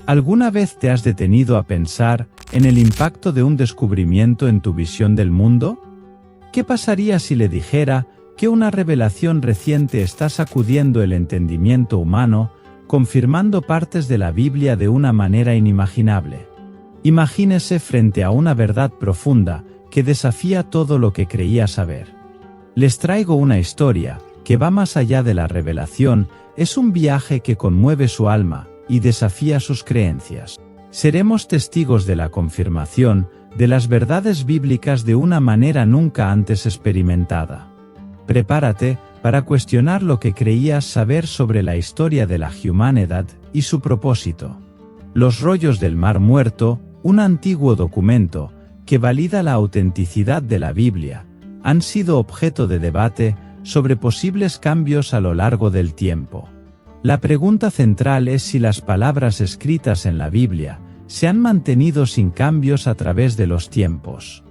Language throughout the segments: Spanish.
¿Alguna vez te has detenido a pensar en el impacto de un descubrimiento en tu visión del mundo? ¿Qué pasaría si le dijera que una revelación reciente está sacudiendo el entendimiento humano, confirmando partes de la Biblia de una manera inimaginable? Imagínese frente a una verdad profunda que desafía todo lo que creía saber. Les traigo una historia que va más allá de la revelación, es un viaje que conmueve su alma y desafía sus creencias. Seremos testigos de la confirmación de las verdades bíblicas de una manera nunca antes experimentada. Prepárate para cuestionar lo que creías saber sobre la historia de la humanidad y su propósito. Los rollos del Mar Muerto, un antiguo documento que valida la autenticidad de la Biblia, han sido objeto de debate sobre posibles cambios a lo largo del tiempo. La pregunta central es si las palabras escritas en la Biblia se han mantenido sin cambios a través de los tiempos.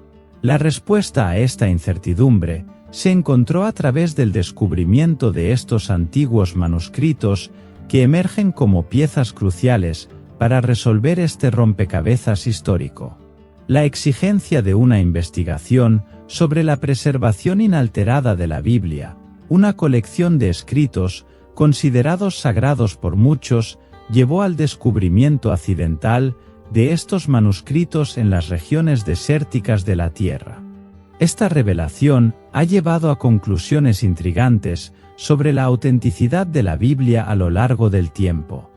La respuesta a esta incertidumbre se encontró a través del descubrimiento de estos antiguos manuscritos que emergen como piezas cruciales para resolver este rompecabezas histórico. La exigencia de una investigación sobre la preservación inalterada de la Biblia, una colección de escritos considerados sagrados por muchos, llevó al descubrimiento accidental de estos manuscritos en las regiones desérticas de la Tierra. Esta revelación ha llevado a conclusiones intrigantes sobre la autenticidad de la Biblia a lo largo del tiempo.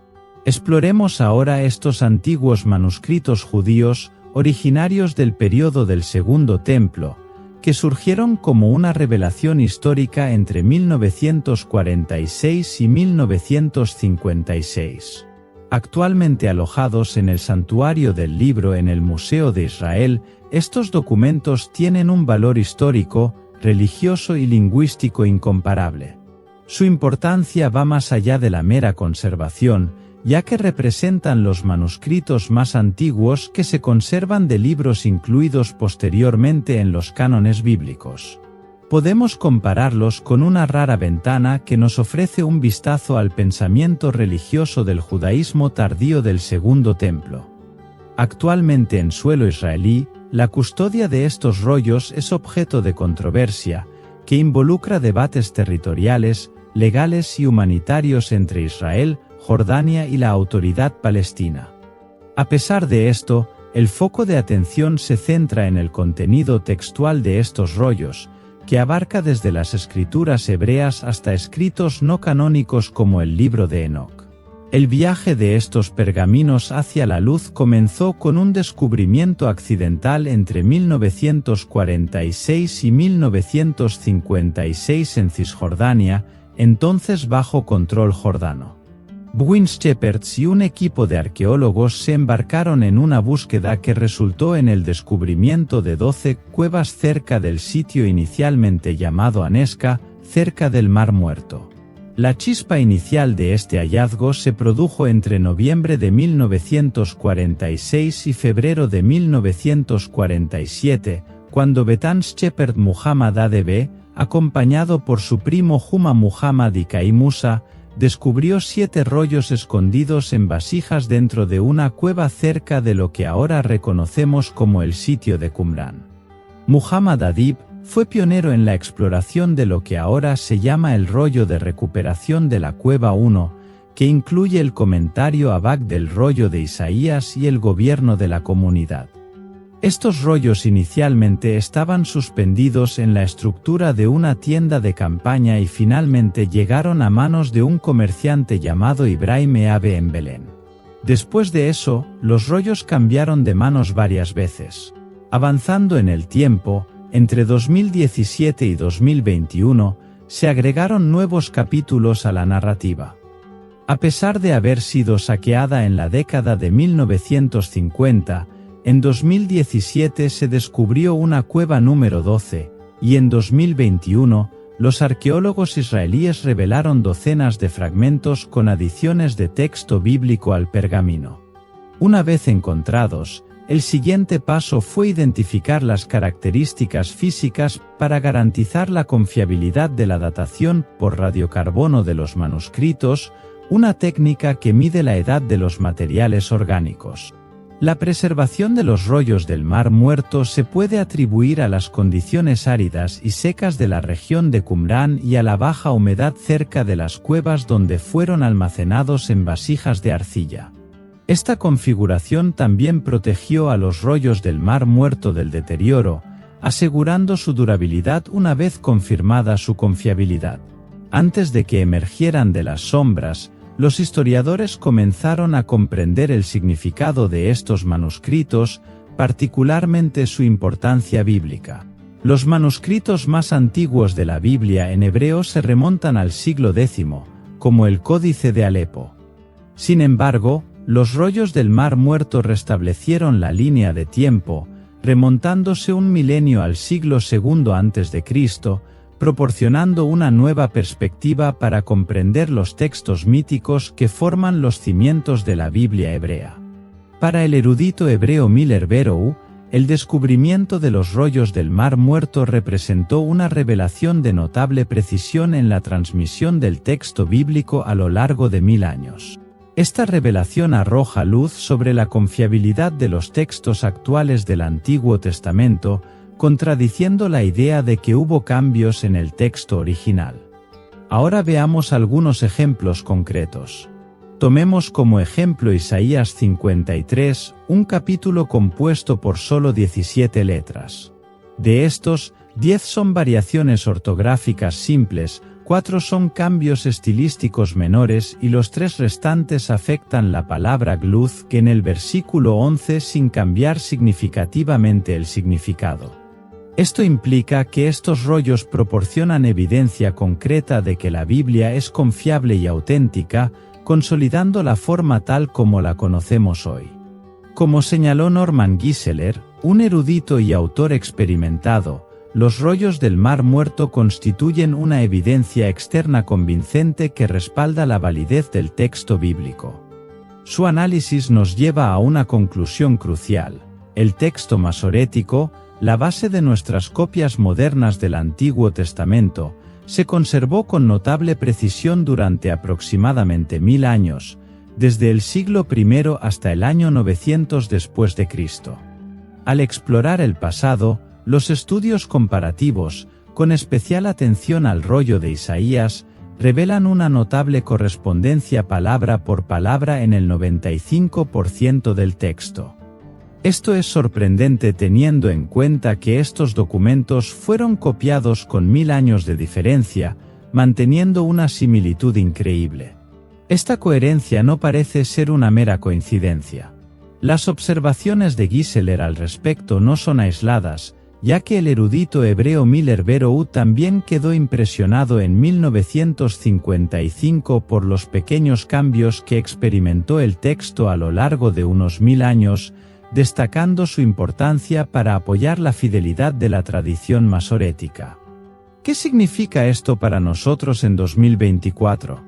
Exploremos ahora estos antiguos manuscritos judíos originarios del período del Segundo Templo, que surgieron como una revelación histórica entre 1946 y 1956. Actualmente alojados en el Santuario del Libro en el Museo de Israel, estos documentos tienen un valor histórico, religioso y lingüístico incomparable. Su importancia va más allá de la mera conservación, ya que representan los manuscritos más antiguos que se conservan de libros incluidos posteriormente en los cánones bíblicos. Podemos compararlos con una rara ventana que nos ofrece un vistazo al pensamiento religioso del judaísmo tardío del Segundo Templo. Actualmente en suelo israelí, la custodia de estos rollos es objeto de controversia, que involucra debates territoriales, legales y humanitarios entre Israel, Jordania y la autoridad palestina. A pesar de esto, el foco de atención se centra en el contenido textual de estos rollos, que abarca desde las escrituras hebreas hasta escritos no canónicos como el libro de Enoc. El viaje de estos pergaminos hacia la luz comenzó con un descubrimiento accidental entre 1946 y 1956 en Cisjordania, entonces bajo control jordano. Bwins Shepherds y un equipo de arqueólogos se embarcaron en una búsqueda que resultó en el descubrimiento de 12 cuevas cerca del sitio inicialmente llamado Anesca, cerca del Mar Muerto. La chispa inicial de este hallazgo se produjo entre noviembre de 1946 y febrero de 1947, cuando Betans Shepherd Muhammad Adebe, acompañado por su primo Juma Muhammad Ikai Musa, descubrió 7 rollos escondidos en vasijas dentro de una cueva cerca de lo que ahora reconocemos como el sitio de Qumran. Muhammad Adib fue pionero en la exploración de lo que ahora se llama el rollo de recuperación de la Cueva 1, que incluye el comentario Abag del rollo de Isaías y el gobierno de la comunidad. Estos rollos inicialmente estaban suspendidos en la estructura de una tienda de campaña y finalmente llegaron a manos de un comerciante llamado Ibrahim Eabe en Belén. Después de eso, los rollos cambiaron de manos varias veces. Avanzando en el tiempo, entre 2017 y 2021, se agregaron nuevos capítulos a la narrativa. A pesar de haber sido saqueada en la década de 1950, en 2017 se descubrió una cueva número 12, y en 2021, los arqueólogos israelíes revelaron docenas de fragmentos con adiciones de texto bíblico al pergamino. Una vez encontrados, el siguiente paso fue identificar las características físicas para garantizar la confiabilidad de la datación por radiocarbono de los manuscritos, una técnica que mide la edad de los materiales orgánicos. La preservación de los rollos del Mar Muerto se puede atribuir a las condiciones áridas y secas de la región de Qumrán y a la baja humedad cerca de las cuevas donde fueron almacenados en vasijas de arcilla. Esta configuración también protegió a los rollos del Mar Muerto del deterioro, asegurando su durabilidad una vez confirmada su confiabilidad. Antes de que emergieran de las sombras, los historiadores comenzaron a comprender el significado de estos manuscritos, particularmente su importancia bíblica. Los manuscritos más antiguos de la Biblia en hebreo se remontan al siglo X, como el Códice de Alepo. Sin embargo, los rollos del Mar Muerto restablecieron la línea de tiempo, remontándose un milenio al siglo II a.C., proporcionando una nueva perspectiva para comprender los textos míticos que forman los cimientos de la Biblia hebrea. Para el erudito hebreo Miller Barrow, el descubrimiento de los rollos del Mar Muerto representó una revelación de notable precisión en la transmisión del texto bíblico a lo largo de 1000 años. Esta revelación arroja luz sobre la confiabilidad de los textos actuales del Antiguo Testamento, contradiciendo la idea de que hubo cambios en el texto original. Ahora veamos algunos ejemplos concretos. Tomemos como ejemplo Isaías 53, un capítulo compuesto por solo 17 letras. De estos, 10 son variaciones ortográficas simples, 4 son cambios estilísticos menores y los 3 restantes afectan la palabra gluz que en el versículo 11 sin cambiar significativamente el significado. Esto implica que estos rollos proporcionan evidencia concreta de que la Biblia es confiable y auténtica, consolidando la forma tal como la conocemos hoy. Como señaló Norman Geisler, un erudito y autor experimentado, los rollos del Mar Muerto constituyen una evidencia externa convincente que respalda la validez del texto bíblico. Su análisis nos lleva a una conclusión crucial: el texto masorético, la base de nuestras copias modernas del Antiguo Testamento, se conservó con notable precisión durante aproximadamente 1000 años, desde el siglo I hasta el año 900 después de Cristo. Al explorar el pasado, los estudios comparativos, con especial atención al rollo de Isaías, revelan una notable correspondencia palabra por palabra en el 95% del texto. Esto es sorprendente teniendo en cuenta que estos documentos fueron copiados con 1000 años de diferencia, manteniendo una similitud increíble. Esta coherencia no parece ser una mera coincidencia. Las observaciones de Geisler al respecto no son aisladas, ya que el erudito hebreo Miller Barrow también quedó impresionado en 1955 por los pequeños cambios que experimentó el texto a lo largo de unos 1000 años, destacando su importancia para apoyar la fidelidad de la tradición masorética. ¿Qué significa esto para nosotros en 2024?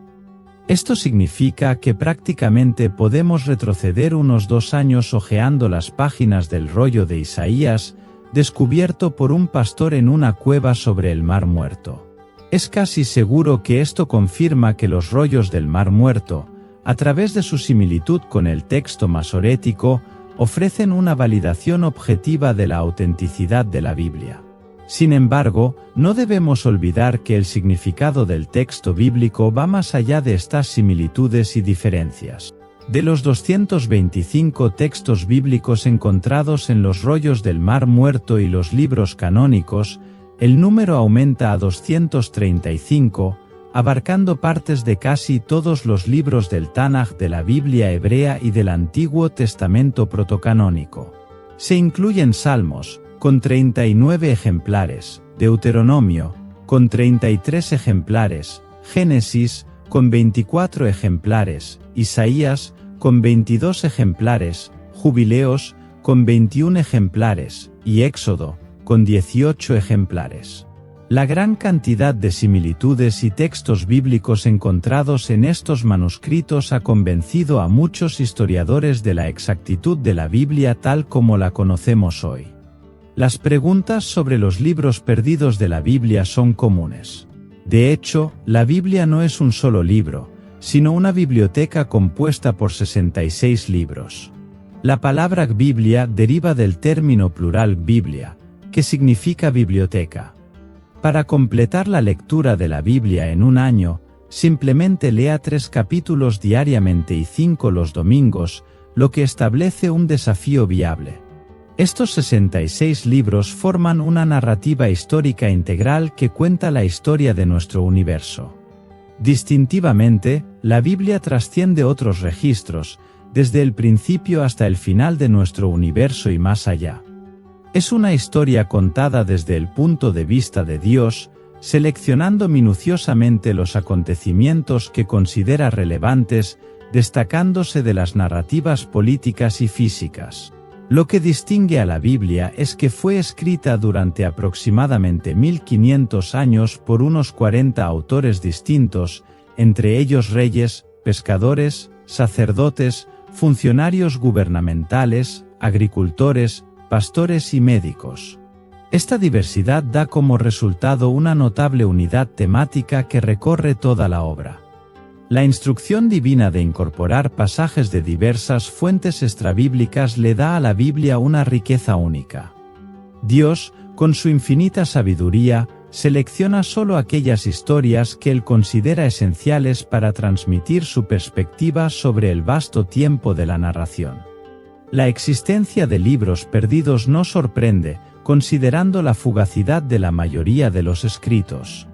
Esto significa que prácticamente podemos retroceder unos 2 años hojeando las páginas del rollo de Isaías, descubierto por un pastor en una cueva sobre el Mar Muerto. Es casi seguro que esto confirma que los rollos del Mar Muerto, a través de su similitud con el texto masorético, ofrecen una validación objetiva de la autenticidad de la Biblia. Sin embargo, no debemos olvidar que el significado del texto bíblico va más allá de estas similitudes y diferencias. De los 225 textos bíblicos encontrados en los rollos del Mar Muerto y los libros canónicos, el número aumenta a 235, abarcando partes de casi todos los libros del Tanaj de la Biblia hebrea y del Antiguo Testamento protocanónico. Se incluyen Salmos, con 39 ejemplares, Deuteronomio, con 33 ejemplares, Génesis, con 24 ejemplares, Isaías, con 22 ejemplares, Jubileos, con 21 ejemplares, y Éxodo, con 18 ejemplares. La gran cantidad de similitudes y textos bíblicos encontrados en estos manuscritos ha convencido a muchos historiadores de la exactitud de la Biblia tal como la conocemos hoy. Las preguntas sobre los libros perdidos de la Biblia son comunes. De hecho, la Biblia no es un solo libro, sino una biblioteca compuesta por 66 libros. La palabra Biblia deriva del término plural Biblia, que significa biblioteca. Para completar la lectura de la Biblia en un año, simplemente lea 3 capítulos diariamente y 5 los domingos, lo que establece un desafío viable. Estos 66 libros forman una narrativa histórica integral que cuenta la historia de nuestro universo. Distintivamente, la Biblia trasciende otros registros, desde el principio hasta el final de nuestro universo y más allá. Es una historia contada desde el punto de vista de Dios, seleccionando minuciosamente los acontecimientos que considera relevantes, destacándose de las narrativas políticas y físicas. Lo que distingue a la Biblia es que fue escrita durante aproximadamente 1500 años por unos 40 autores distintos, entre ellos reyes, pescadores, sacerdotes, funcionarios gubernamentales, agricultores, pastores y médicos. Esta diversidad da como resultado una notable unidad temática que recorre toda la obra. La instrucción divina de incorporar pasajes de diversas fuentes extrabíblicas le da a la Biblia una riqueza única. Dios, con su infinita sabiduría, selecciona solo aquellas historias que Él considera esenciales para transmitir su perspectiva sobre el vasto tiempo de la narración. La existencia de libros perdidos no sorprende, considerando la fugacidad de la mayoría de los escritos.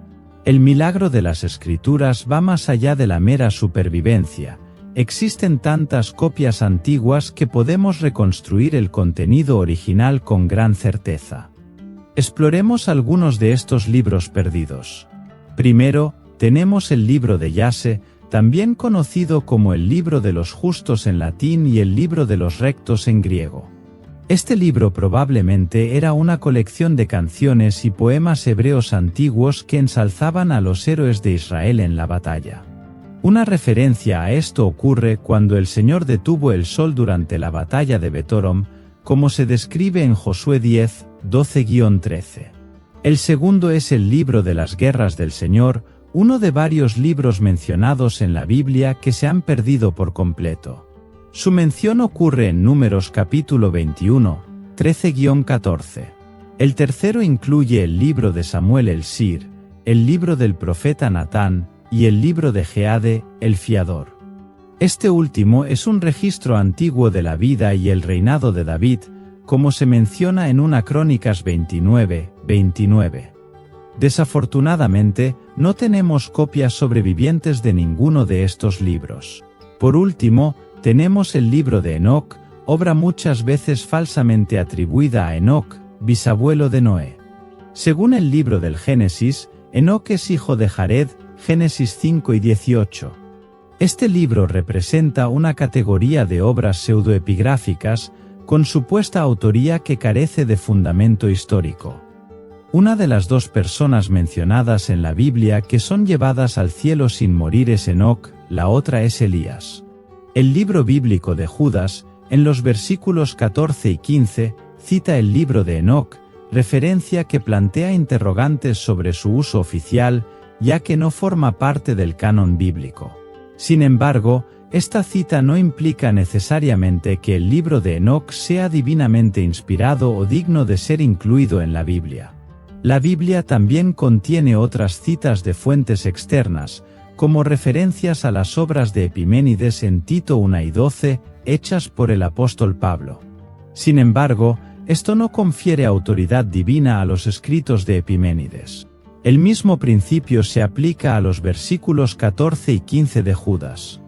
El milagro de las Escrituras va más allá de la mera supervivencia. Existen tantas copias antiguas que podemos reconstruir el contenido original con gran certeza. Exploremos algunos de estos libros perdidos. Primero, tenemos el libro de Yase, también conocido como el libro de los justos en latín y el libro de los rectos en griego. Este libro probablemente era una colección de canciones y poemas hebreos antiguos que ensalzaban a los héroes de Israel en la batalla. Una referencia a esto ocurre cuando el Señor detuvo el sol durante la batalla de Betorom, como se describe en Josué 10, 12-13. El segundo es el libro de las guerras del Señor, uno de varios libros mencionados en la Biblia que se han perdido por completo. Su mención ocurre en Números capítulo 21, 13-14. El tercero incluye el libro de Samuel el Sir, el libro del profeta Natán, y el libro de Geade, el fiador. Este último es un registro antiguo de la vida y el reinado de David, como se menciona en una Crónicas 29, 29. Desafortunadamente, no tenemos copias sobrevivientes de ninguno de estos libros. Por último, tenemos el libro de Enoc, obra muchas veces falsamente atribuida a Enoc, bisabuelo de Noé. Según el libro del Génesis, Enoc es hijo de Jared, Génesis 5 y 18. Este libro representa una categoría de obras pseudoepigráficas, con supuesta autoría que carece de fundamento histórico. Una de las dos personas mencionadas en la Biblia que son llevadas al cielo sin morir es Enoc, la otra es Elías. El libro bíblico de Judas, en los versículos 14 y 15, cita el libro de Enoc, referencia que plantea interrogantes sobre su uso oficial, ya que no forma parte del canon bíblico. Sin embargo, esta cita no implica necesariamente que el libro de Enoc sea divinamente inspirado o digno de ser incluido en la Biblia. La Biblia también contiene otras citas de fuentes externas, como referencias a las obras de Epiménides en Tito 1 y 12, hechas por el apóstol Pablo. Sin embargo, esto no confiere autoridad divina a los escritos de Epiménides. El mismo principio se aplica a los versículos 14 y 15 de Judas.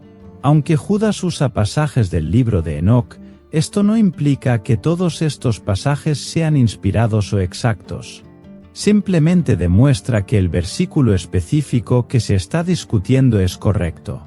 Aunque Judas usa pasajes del libro de Enoc, esto no implica que todos estos pasajes sean inspirados o exactos. Simplemente demuestra que el versículo específico que se está discutiendo es correcto.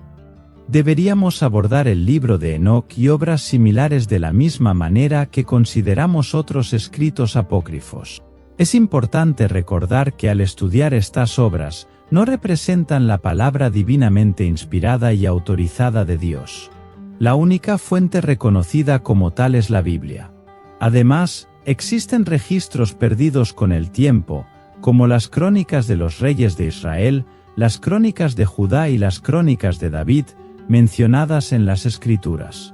Deberíamos abordar el libro de Enoc y obras similares de la misma manera que consideramos otros escritos apócrifos. Es importante recordar que al estudiar estas obras, no representan la palabra divinamente inspirada y autorizada de Dios. La única fuente reconocida como tal es la Biblia. Además, existen registros perdidos con el tiempo, como las Crónicas de los Reyes de Israel, las crónicas de Judá y las crónicas de David, mencionadas en las Escrituras.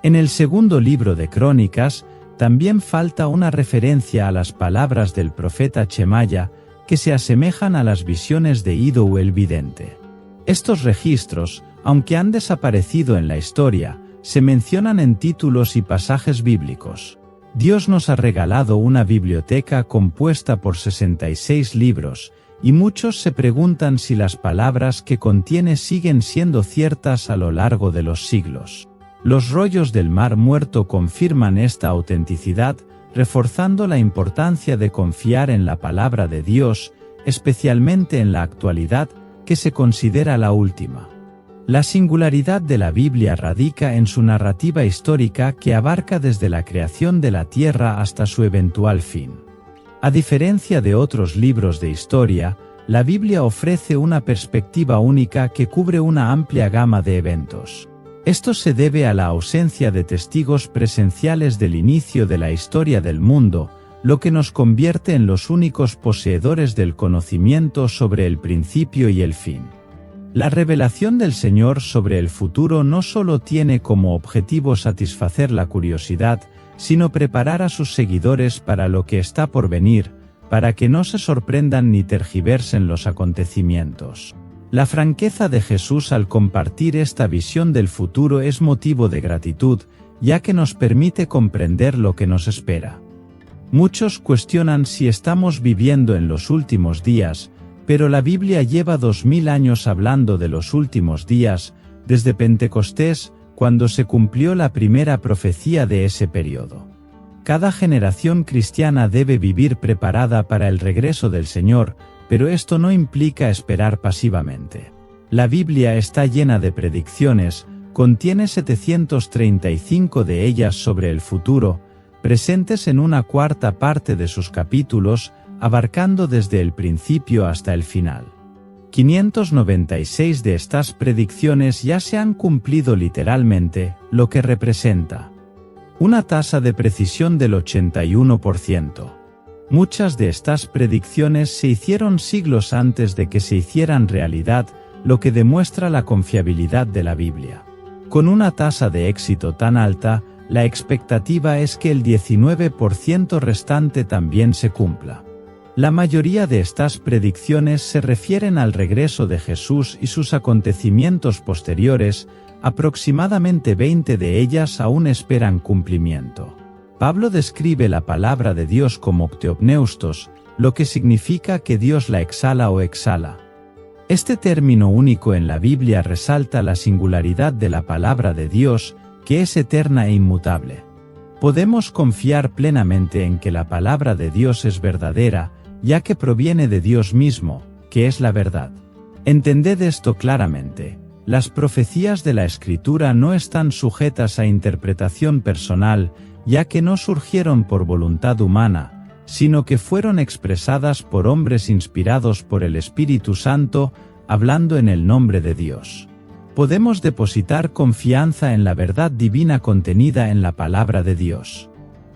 En el segundo libro de Crónicas, también falta una referencia a las palabras del profeta Shemaya, que se asemejan a las visiones de Iddo el vidente. Estos registros, aunque han desaparecido en la historia, se mencionan en títulos y pasajes bíblicos. Dios nos ha regalado una biblioteca compuesta por 66 libros, y muchos se preguntan si las palabras que contiene siguen siendo ciertas a lo largo de los siglos. Los rollos del Mar Muerto confirman esta autenticidad, reforzando la importancia de confiar en la palabra de Dios, especialmente en la actualidad, que se considera la última. La singularidad de la Biblia radica en su narrativa histórica que abarca desde la creación de la tierra hasta su eventual fin. A diferencia de otros libros de historia, la Biblia ofrece una perspectiva única que cubre una amplia gama de eventos. Esto se debe a la ausencia de testigos presenciales del inicio de la historia del mundo, lo que nos convierte en los únicos poseedores del conocimiento sobre el principio y el fin. La revelación del Señor sobre el futuro no solo tiene como objetivo satisfacer la curiosidad, sino preparar a sus seguidores para lo que está por venir, para que no se sorprendan ni tergiversen los acontecimientos. La franqueza de Jesús al compartir esta visión del futuro es motivo de gratitud, ya que nos permite comprender lo que nos espera. Muchos cuestionan si estamos viviendo en los últimos días, pero la Biblia lleva 2000 años hablando de los últimos días, desde Pentecostés, cuando se cumplió la primera profecía de ese periodo. Cada generación cristiana debe vivir preparada para el regreso del Señor, pero esto no implica esperar pasivamente. La Biblia está llena de predicciones, contiene 735 de ellas sobre el futuro, presentes en una cuarta parte de sus capítulos, abarcando desde el principio hasta el final. 596 de estas predicciones ya se han cumplido literalmente, lo que representa una tasa de precisión del 81%. Muchas de estas predicciones se hicieron siglos antes de que se hicieran realidad, lo que demuestra la confiabilidad de la Biblia. Con una tasa de éxito tan alta, la expectativa es que el 19% restante también se cumpla. La mayoría de estas predicciones se refieren al regreso de Jesús y sus acontecimientos posteriores, aproximadamente 20 de ellas aún esperan cumplimiento. Pablo describe la palabra de Dios como pteopneustos, lo que significa que Dios la exhala o exhala. Este término único en la Biblia resalta la singularidad de la palabra de Dios, que es eterna e inmutable. Podemos confiar plenamente en que la palabra de Dios es verdadera, ya que proviene de Dios mismo, que es la verdad. Entended esto claramente. Las profecías de la Escritura no están sujetas a interpretación personal, ya que no surgieron por voluntad humana, sino que fueron expresadas por hombres inspirados por el Espíritu Santo, hablando en el nombre de Dios. Podemos depositar confianza en la verdad divina contenida en la palabra de Dios.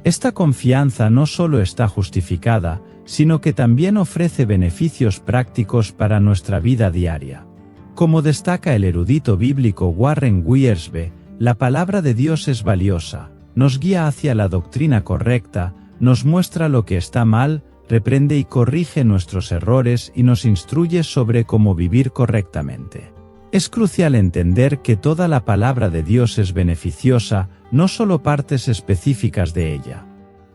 Esta confianza no solo está justificada, sino que también ofrece beneficios prácticos para nuestra vida diaria. Como destaca el erudito bíblico Warren Wiersbe, la palabra de Dios es valiosa, nos guía hacia la doctrina correcta, nos muestra lo que está mal, reprende y corrige nuestros errores y nos instruye sobre cómo vivir correctamente. Es crucial entender que toda la palabra de Dios es beneficiosa, no solo partes específicas de ella.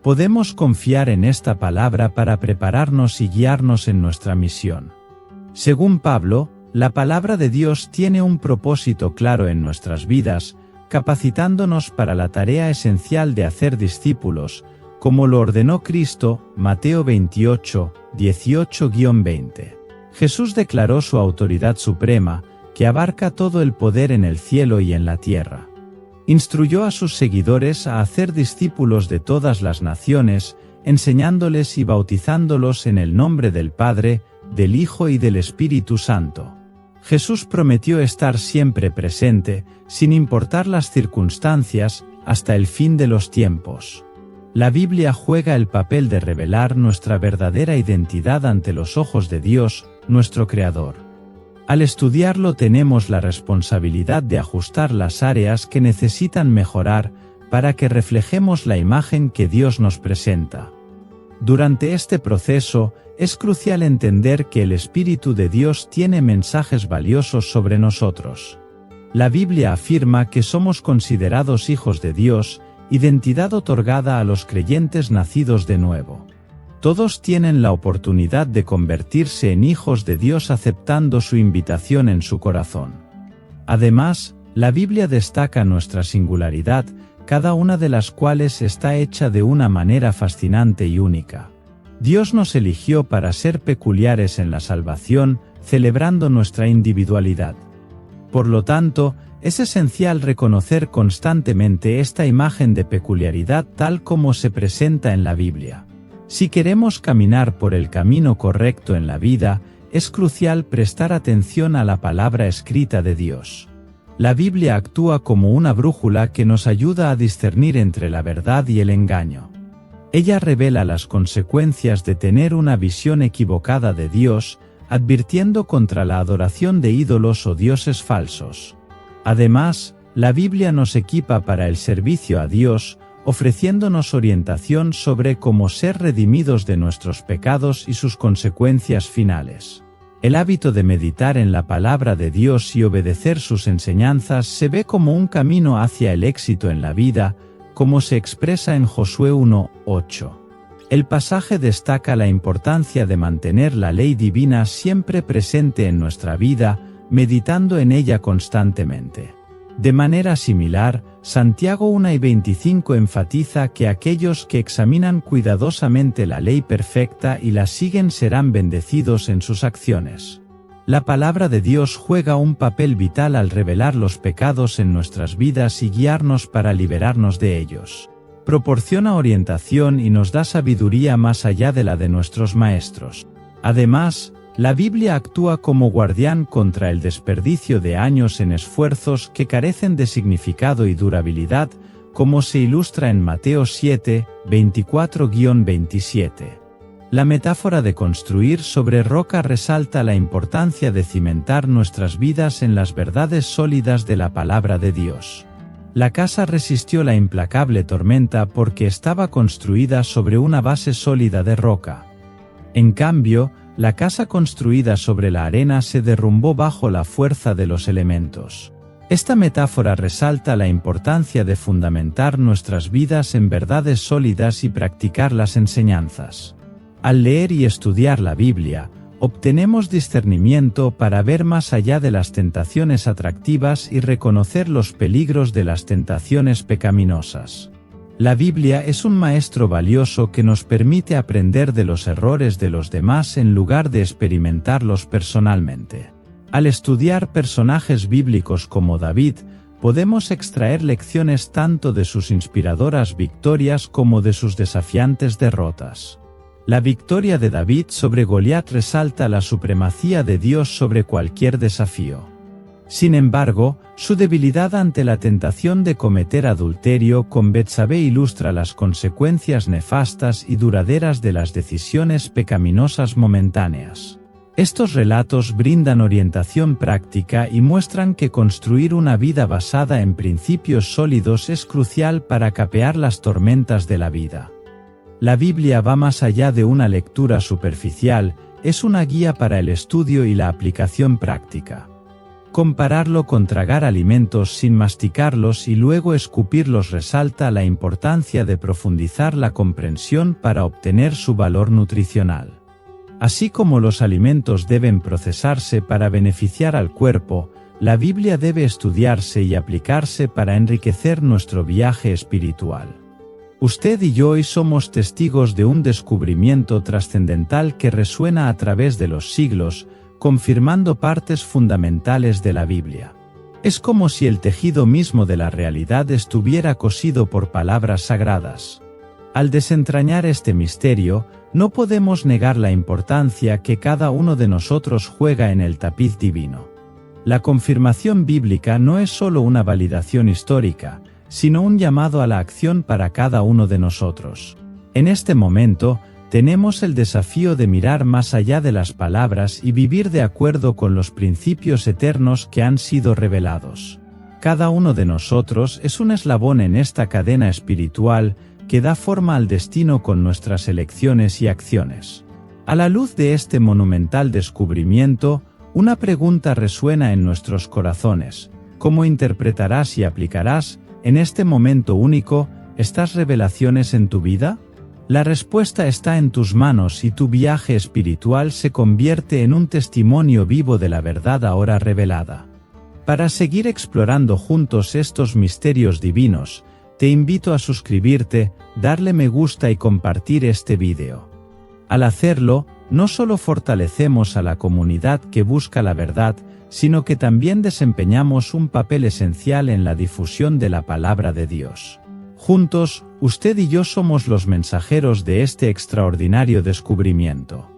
Podemos confiar en esta palabra para prepararnos y guiarnos en nuestra misión. Según Pablo, la palabra de Dios tiene un propósito claro en nuestras vidas, capacitándonos para la tarea esencial de hacer discípulos, como lo ordenó Cristo, Mateo 28, 18-20. Jesús declaró su autoridad suprema, que abarca todo el poder en el cielo y en la tierra. Instruyó a sus seguidores a hacer discípulos de todas las naciones, enseñándoles y bautizándolos en el nombre del Padre, del Hijo y del Espíritu Santo. Jesús prometió estar siempre presente, sin importar las circunstancias, hasta el fin de los tiempos. La Biblia juega el papel de revelar nuestra verdadera identidad ante los ojos de Dios, nuestro Creador. Al estudiarlo tenemos la responsabilidad de ajustar las áreas que necesitan mejorar para que reflejemos la imagen que Dios nos presenta. Durante este proceso, es crucial entender que el Espíritu de Dios tiene mensajes valiosos sobre nosotros. La Biblia afirma que somos considerados hijos de Dios, identidad otorgada a los creyentes nacidos de nuevo. Todos tienen la oportunidad de convertirse en hijos de Dios aceptando su invitación en su corazón. Además, la Biblia destaca nuestra singularidad, cada una de las cuales está hecha de una manera fascinante y única. Dios nos eligió para ser peculiares en la salvación, celebrando nuestra individualidad. Por lo tanto, es esencial reconocer constantemente esta imagen de peculiaridad tal como se presenta en la Biblia. Si queremos caminar por el camino correcto en la vida, es crucial prestar atención a la palabra escrita de Dios. La Biblia actúa como una brújula que nos ayuda a discernir entre la verdad y el engaño. Ella revela las consecuencias de tener una visión equivocada de Dios, advirtiendo contra la adoración de ídolos o dioses falsos. Además, la Biblia nos equipa para el servicio a Dios, ofreciéndonos orientación sobre cómo ser redimidos de nuestros pecados y sus consecuencias finales. El hábito de meditar en la palabra de Dios y obedecer sus enseñanzas se ve como un camino hacia el éxito en la vida, como se expresa en Josué 1:8. El pasaje destaca la importancia de mantener la ley divina siempre presente en nuestra vida, meditando en ella constantemente. De manera similar, Santiago 1:25 enfatiza que aquellos que examinan cuidadosamente la ley perfecta y la siguen serán bendecidos en sus acciones. La palabra de Dios juega un papel vital al revelar los pecados en nuestras vidas y guiarnos para liberarnos de ellos. Proporciona orientación y nos da sabiduría más allá de la de nuestros maestros. Además, la Biblia actúa como guardián contra el desperdicio de años en esfuerzos que carecen de significado y durabilidad, como se ilustra en Mateo 7:24-27. La metáfora de construir sobre roca resalta la importancia de cimentar nuestras vidas en las verdades sólidas de la palabra de Dios. La casa resistió la implacable tormenta porque estaba construida sobre una base sólida de roca. En cambio, la casa construida sobre la arena se derrumbó bajo la fuerza de los elementos. Esta metáfora resalta la importancia de fundamentar nuestras vidas en verdades sólidas y practicar las enseñanzas. Al leer y estudiar la Biblia, obtenemos discernimiento para ver más allá de las tentaciones atractivas y reconocer los peligros de las tentaciones pecaminosas. La Biblia es un maestro valioso que nos permite aprender de los errores de los demás en lugar de experimentarlos personalmente. Al estudiar personajes bíblicos como David, podemos extraer lecciones tanto de sus inspiradoras victorias como de sus desafiantes derrotas. La victoria de David sobre Goliat resalta la supremacía de Dios sobre cualquier desafío. Sin embargo, su debilidad ante la tentación de cometer adulterio con Betsabé ilustra las consecuencias nefastas y duraderas de las decisiones pecaminosas momentáneas. Estos relatos brindan orientación práctica y muestran que construir una vida basada en principios sólidos es crucial para capear las tormentas de la vida. La Biblia va más allá de una lectura superficial, es una guía para el estudio y la aplicación práctica. Compararlo con tragar alimentos sin masticarlos y luego escupirlos resalta la importancia de profundizar la comprensión para obtener su valor nutricional. Así como los alimentos deben procesarse para beneficiar al cuerpo, la Biblia debe estudiarse y aplicarse para enriquecer nuestro viaje espiritual. Usted y yo hoy somos testigos de un descubrimiento trascendental que resuena a través de los siglos, confirmando partes fundamentales de la Biblia. Es como si el tejido mismo de la realidad estuviera cosido por palabras sagradas. Al desentrañar este misterio, no podemos negar la importancia que cada uno de nosotros juega en el tapiz divino. La confirmación bíblica no es solo una validación histórica, sino un llamado a la acción para cada uno de nosotros. En este momento, tenemos el desafío de mirar más allá de las palabras y vivir de acuerdo con los principios eternos que han sido revelados. Cada uno de nosotros es un eslabón en esta cadena espiritual que da forma al destino con nuestras elecciones y acciones. A la luz de este monumental descubrimiento, una pregunta resuena en nuestros corazones: ¿cómo interpretarás y aplicarás, en este momento único, estas revelaciones en tu vida? La respuesta está en tus manos y tu viaje espiritual se convierte en un testimonio vivo de la verdad ahora revelada. Para seguir explorando juntos estos misterios divinos, te invito a suscribirte, darle me gusta y compartir este vídeo. Al hacerlo, no solo fortalecemos a la comunidad que busca la verdad, sino que también desempeñamos un papel esencial en la difusión de la palabra de Dios. Juntos, usted y yo somos los mensajeros de este extraordinario descubrimiento.